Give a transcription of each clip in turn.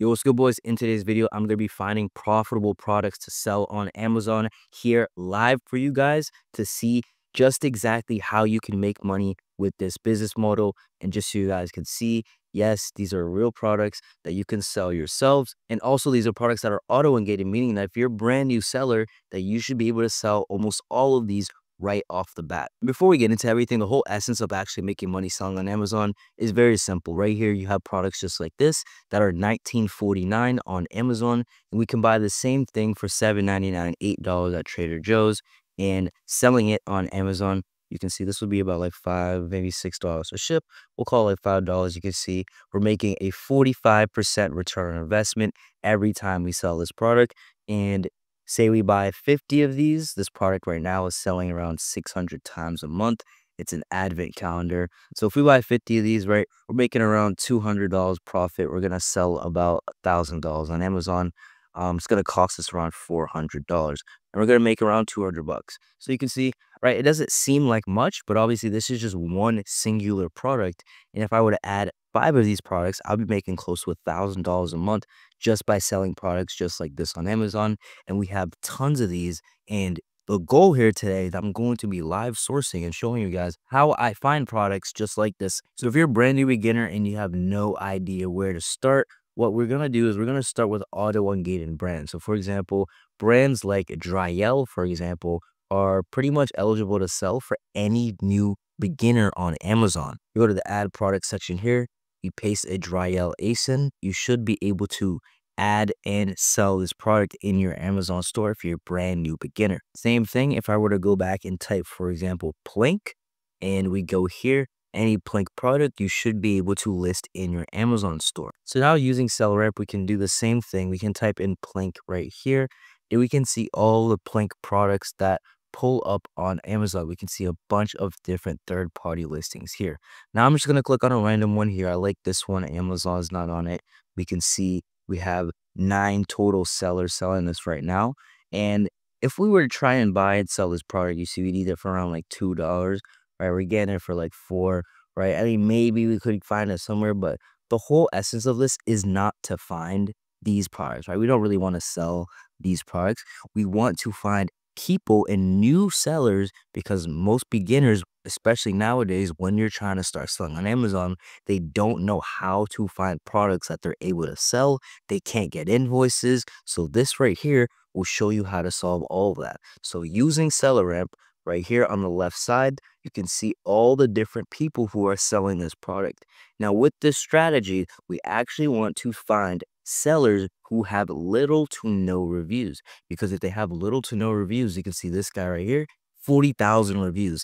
Yo, what's good, boys? In today's video, I'm going to be finding profitable products to sell on Amazon here live for you guys to see just exactly how you can make money with this business model. And just so you guys can see, yes, these are real products that you can sell yourselves. And also, these are products that are auto-ungated, meaning that if you're a brand new seller, that you should be able to sell almost all of these right off the bat. Before we get into everything, the whole essence of actually making money selling on Amazon is very simple. Right here, you have products just like this that are $19.49 on Amazon, and we can buy the same thing for $7.99, $8 at Trader Joe's, and selling it on Amazon. You can see this would be about like $5, maybe $6 a ship. We'll call it $5. You can see we're making a 45% return on investment every time we sell this product. And say we buy 50 of these, this product right now is selling around 600 times a month. It's an advent calendar. So if we buy 50 of these, right, we're making around $200 profit. We're going to sell about $1,000 on Amazon. It's going to cost us around $400, and we're going to make around 200 bucks. So you can see, right, it doesn't seem like much, but obviously this is just one singular product. And if I were to add 5 of these products, I'll be making close to $1,000 a month just by selling products just like this on Amazon. And we have tons of these. And the goal here today is I'm going to be live sourcing and showing you guys how I find products just like this. So if you're a brand new beginner and you have no idea where to start, what we're going to do is we're going to start with auto-ungated brands. So for example, brands like Dryel, for example, are pretty much eligible to sell for any new beginner on Amazon. You go to the add product section here, you paste a Dryel ASIN, you should be able to add and sell this product in your Amazon store if you're a brand new beginner. Same thing if I were to go back and type, for example, Plank, and we go here, any Plank product you should be able to list in your Amazon store. So now using SellerAmp, we can do the same thing. We can type in Plank right here, and we can see all the Plank products that pull up on Amazon. We can see a bunch of different third-party listings here. Now I'm just going to click on a random one here. I like this one. Amazon's not on it. We can see we have 9 total sellers selling this right now. And if we were to try and buy and sell this product, you see we need it for around like $2, right? We're getting it for like 4, right? I mean, maybe we could find it somewhere, but the whole essence of this is not to find these products, right? We don't really want to sell these products. We want to find people and new sellers, because most beginners, especially nowadays, when you're trying to start selling on Amazon, they don't know how to find products that they're able to sell. They can't get invoices. So this right here will show you how to solve all of that. So using SellerAmp, right here on the left side, you can see all the different people who are selling this product. Now with this strategy, we actually want to find sellers who have little to no reviews, because if they have little to no reviews, you can see this guy right here, 40,000 reviews.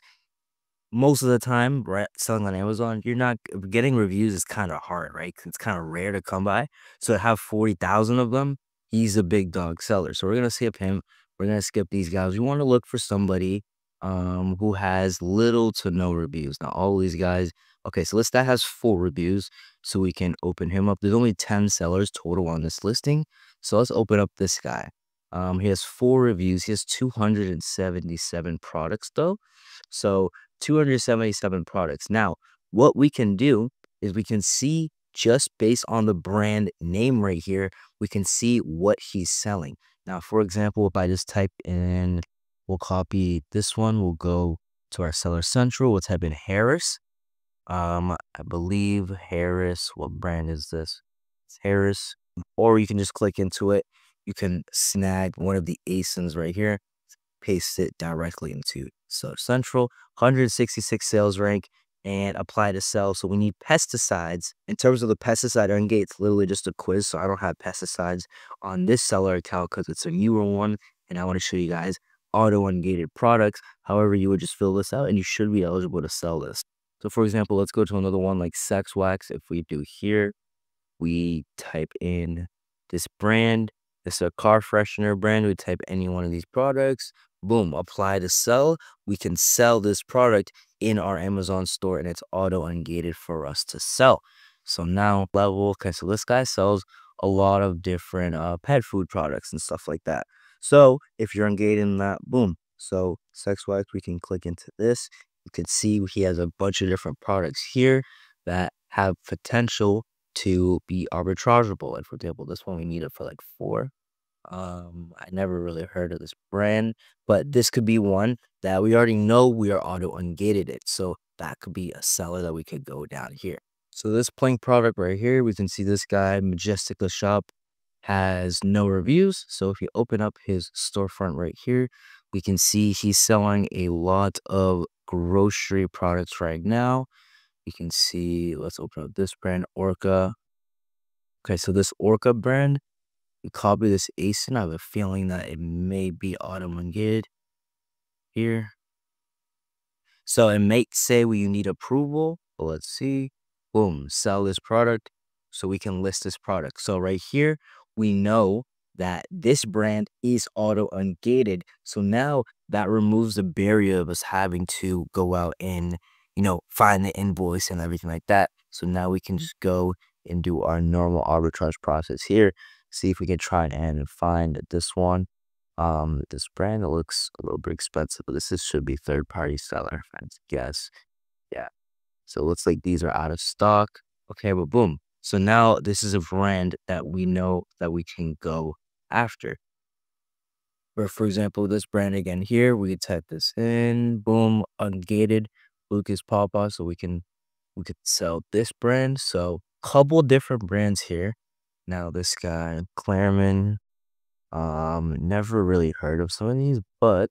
Most of the time, right, selling on Amazon, you're not getting reviews is kind of hard, right? It's kind of rare to come by. So to have 40,000 of them, he's a big dog seller. So we're gonna skip him. We're gonna skip these guys. We want to look for somebody who has little to no reviews. Now all these guys, okay, so that has 4 reviews, so we can open him up. There's only 10 sellers total on this listing, so let's open up this guy. He has 4 reviews. He has 277 products though, so 277 products. Now what we can do is we can see, just based on the brand name right here, we can see what he's selling. Now for example, if I just type in, we'll copy this one, we'll go to our Seller Central, we'll type in Harris. I believe Harris, what brand is this? It's Harris. Or you can just click into it. You can snag one of the ASINs right here, paste it directly into Seller Central, 166 sales rank, and apply to sell. So we need pesticides. In terms of the pesticide ungate, it's literally just a quiz. So I don't have pesticides on this seller account because it's a newer one, and I want to show you guys auto-ungated products. However, you would just fill this out and you should be eligible to sell this. So for example, let's go to another one like Sex Wax. If we do here, we type in this brand. It's a car freshener brand. We type any one of these products. Boom, apply to sell. We can sell this product in our Amazon store, and it's auto-ungated for us to sell. So now level, okay, so this guy sells a lot of different pet food products and stuff like that. So if you're ungated in that, boom. So Sex Wax, we can click into this. You can see he has a bunch of different products here that have potential to be arbitrageable. And for example, this one we need it for like 4. I never really heard of this brand, but this could be one that we already know we are auto-ungated it. So that could be a seller that we could go down here. So this plank product right here, we can see this guy, Majestica Shop, has no reviews. So if you open up his storefront right here, we can see he's selling a lot of grocery products right now. You can see, let's open up this brand, Orca. Okay, so this Orca brand, we copy this ASIN. I have a feeling that it may be auto-ungated here. So it may say you need approval, but let's see. Boom, sell this product so we can list this product. So right here, we know that this brand is auto-ungated. So now that removes the barrier of us having to go out and, find the invoice and everything like that. So now we can just go and do our normal arbitrage process here. See if we can try and find this one. This brand, it looks a little bit expensive, but should be third-party seller, if I had to guess. Yeah. So it looks like these are out of stock. Okay, but boom. So now this is a brand that we know that we can go after. Or for example, this brand again here, we could type this in, boom, ungated, Lucas Papa, so we could sell this brand. So couple different brands here. Now this guy, Claremont. Never really heard of some of these, but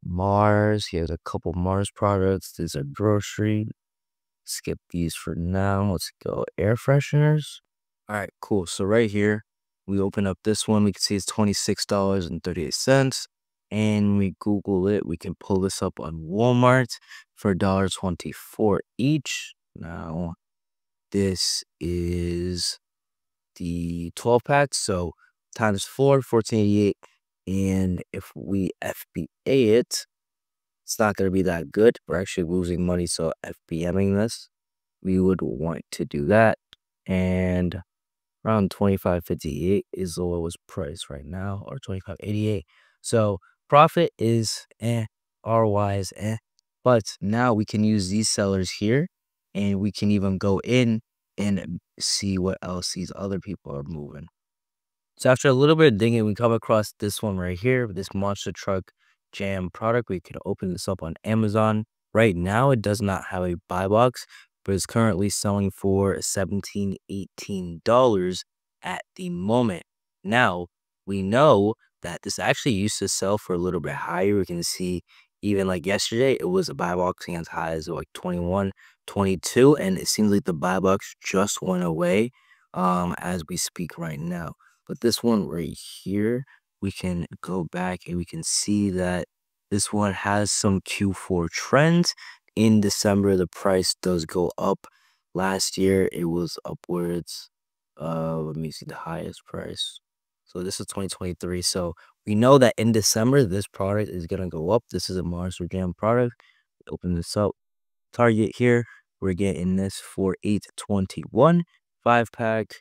Mars, he has a couple Mars products. These are grocery. Skip these for now. Let's go air fresheners. All right, cool. So right here, we open up this one. We can see it's $26.38. And we Google it. We can pull this up on Walmart for $1.24 each. Now, this is the 12 pack, so times 4, 1488. And if we FBA it, it's not going to be that good. We're actually losing money, so FBMing this, we would want to do that. And around 25.58 is the lowest price right now, or 25.88. So profit is ROI is but now we can use these sellers here, and we can even go in and see what else these other people are moving. So after a little bit of digging, we come across this one right here, this monster truck jam product. We can open this up on Amazon. Right now, it does not have a buy box, but it's currently selling for $17, $18 at the moment. Now, we know that this actually used to sell for a little bit higher. We can see even like yesterday, it was a buy box as high as like 21, 22, and it seems like the buy box just went away as we speak right now. But this one right here, we can go back and we can see that this one has some Q4 trends. In December, the price does go up. Last year, it was upwards. Let me see the highest price. So this is 2023. So we know that in December, this product is going to go up. This is a Monster Jam product. Open this up. Target here, we're getting this for $8.21 5-pack.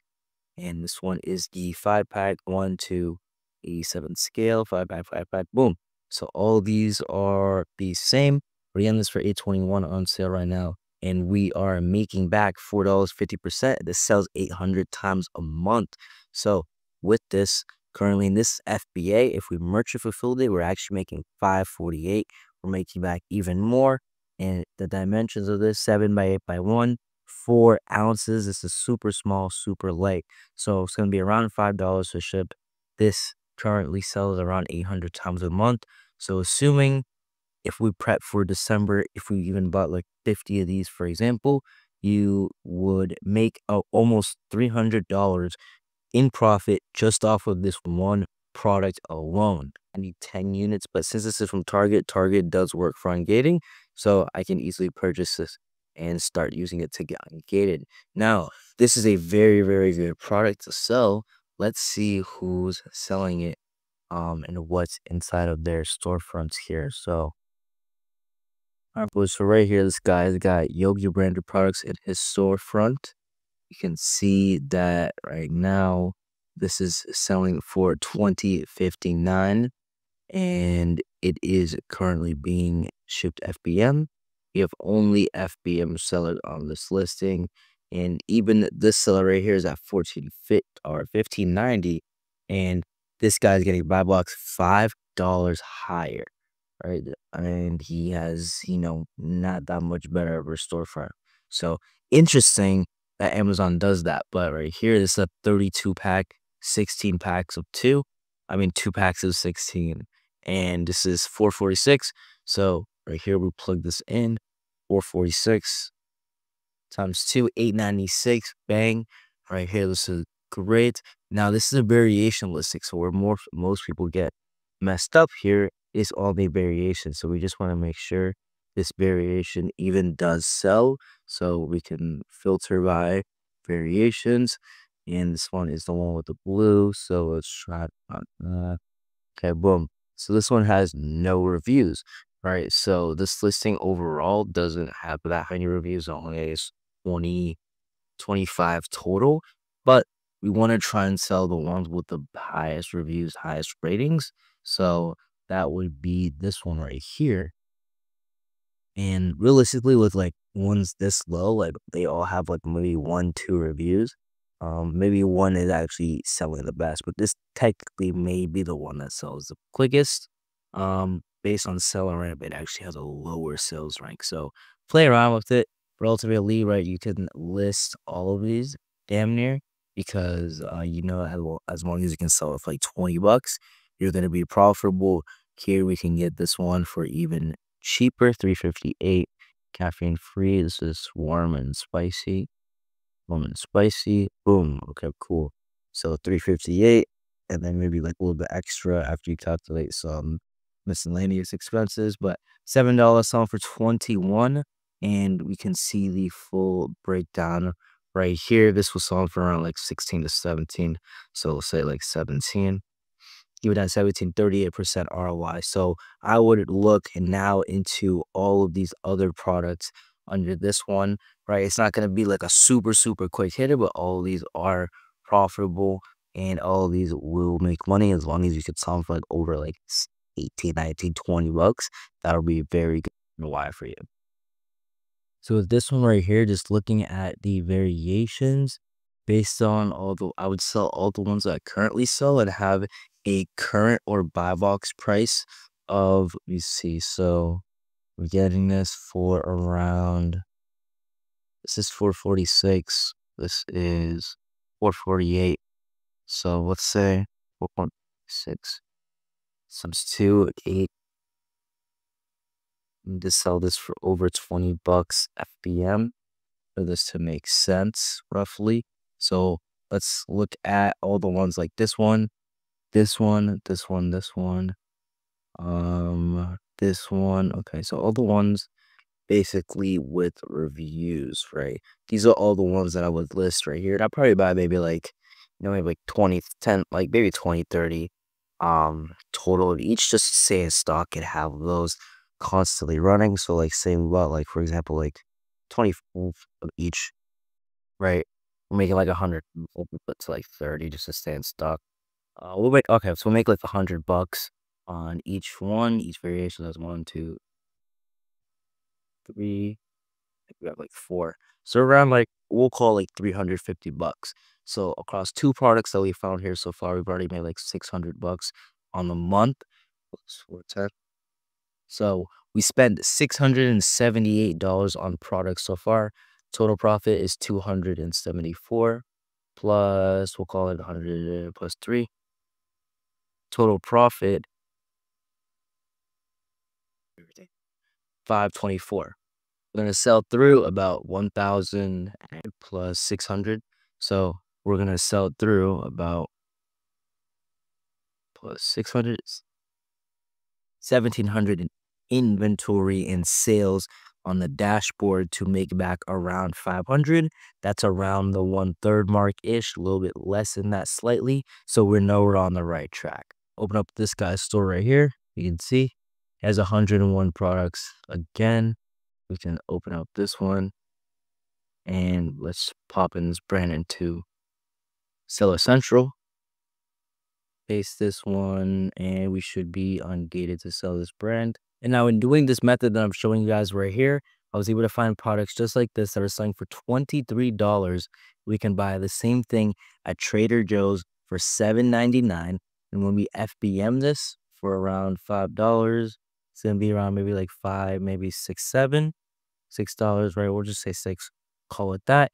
And this one is the 5-pack, 1 to 87 scale, 5-pack, 5-pack, boom. So all these are the same. We're getting this for $8.21 on sale right now. And we are making back $4, 50%. This sells 800 times a month. So with this, currently in this FBA, if we merchant fulfilled it, we're actually making $5.48. We're making back even more. And the dimensions of this, 7 by 8 by 1, 4 ounces. This is super small, super light. So it's going to be around $5 to ship. This currently sells around 800 times a month. So assuming if we prep for December, if we even bought like 50 of these, for example, you would make almost $300 in profit just off of this one product alone. I need 10 units, but since this is from Target, Target does work for ungating, so I can easily purchase this and start using it to get ungated. Now, this is a very, very good product to sell. Let's see who's selling it and what's inside of their storefronts here. So, all right, so right here, this guy's got Yogi branded products in his storefront. You can see that right now this is selling for $20.59 and it is currently being shipped FBM. We have only FBM sellers on this listing, And even this seller right here is at 14 fit or 15.90, and this guy's getting buy blocks $5 higher, right? And he has, not that much better of a storefront. So interesting that Amazon does that. But right here, this is a 32 pack, 16 packs of two. I mean, 2 packs of 16. And this is 446. So right here, we plug this in 446 times 2, 896. Bang. Right here, this is great. Now, this is a variation listing. So where most people get messed up here is all the variation. So we just want to make sure this variation even does sell. So we can filter by variations. And this one is the one with the blue. So let's try that. Okay, boom. So this one has no reviews, right? So this listing overall doesn't have that many reviews, only is 20, 25 total. But we want to try and sell the ones with the highest reviews, highest ratings. So that would be this one right here. And realistically, with like ones this low, like they all have like maybe 1, 2 reviews. Maybe one is actually selling the best, but this technically may be the one that sells the quickest. Based on seller rank, it actually has a lower sales rank. So play around with it. But ultimately, right, you can list all of these damn near because as long as you can sell it for like 20 bucks, you're gonna be profitable. Here we can get this one for even cheaper, 358, caffeine free. This is warm and spicy. Warm and spicy. Boom. Okay, cool. So 358, and then maybe like a little bit extra after you calculate some miscellaneous expenses. But $7 selling for 21, and we can see the full breakdown right here. This was selling for around like 16 to 17. So we'll say like 17. You would have 17, 38% ROI. So I would look now into all of these other products under this one, right? It's not going to be like a super, super quick hitter, but all of these are profitable and all of these will make money as long as you could sell them for like over like 18, 19, 20 bucks. That'll be very good ROI for you. So with this one right here, just looking at the variations based on I would sell all the ones that I currently sell and have a current or buy box price of, let me see, so we're getting this for around, this is 446, this is 448. So let's say 4.6 times 2, 8. Need to sell this for over 20 bucks FBM for this to make sense, roughly. So let's look at all the ones like this one, this one, this one, this one, this one. Okay, so all the ones basically with reviews, right? These are all the ones that I would list right here. And I'd probably buy maybe like, maybe like 20, 10, like maybe 20, 30 total of each, just to stay in stock and have those constantly running. So like say we bought like, for example, like 20 of each, right? We're making like 100, we'll put to like 30 just to stay in stock. We'll make, okay, so we'll make like 100 bucks on each one, each variation. That's 1, 2, 3. We have like 4. So around like, we'll call like 350 bucks. So across 2 products that we found here so far, we've already made like 600 bucks on the month. Plus 410. So we spent $678 on products so far. Total profit is 274 plus, we'll call it 100 plus 3. Total profit 524. We're going to sell through about 1,000 plus 600. So we're going to sell through about plus 600, 1,700 in inventory and sales on the dashboard to make back around 500. That's around the 1/3 mark-ish, a little bit less than that slightly. So we know we're on the right track. Open up this guy's store right here. You can see it has 101 products. Again, we can open up this one and let's pop in this brand into Seller Central. Paste this one and we should be ungated to sell this brand. And now in doing this method that I'm showing you guys right here, I was able to find products just like this that are selling for $23. We can buy the same thing at Trader Joe's for $7.99. And when we FBM this for around $5, it's gonna be around maybe like five, maybe six, $6, right? We'll just say six, call it that.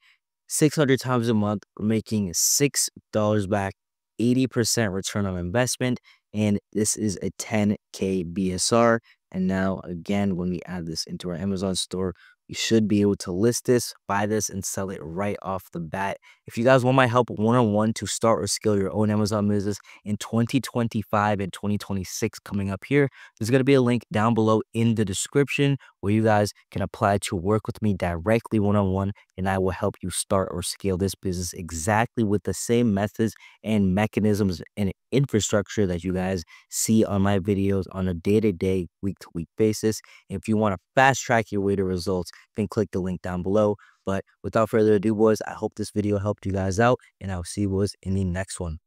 600 times a month, we're making $6 back, 80% return on investment. And this is a 10K BSR. And now, again, when we add this into our Amazon store, we should be able to list this, buy this, and sell it right off the bat. If you guys want my help one-on-one to start or scale your own Amazon business in 2025 and 2026 coming up here, there's going to be a link down below in the description where you guys can apply to work with me directly one-on-one, and I will help you start or scale this business exactly with the same methods and mechanisms and infrastructure that you guys see on my videos on a day-to-day, week-to-week basis. If you want to fast track your way to results, then click the link down below. But without further ado, boys, I hope this video helped you guys out, and I'll see you boys in the next one.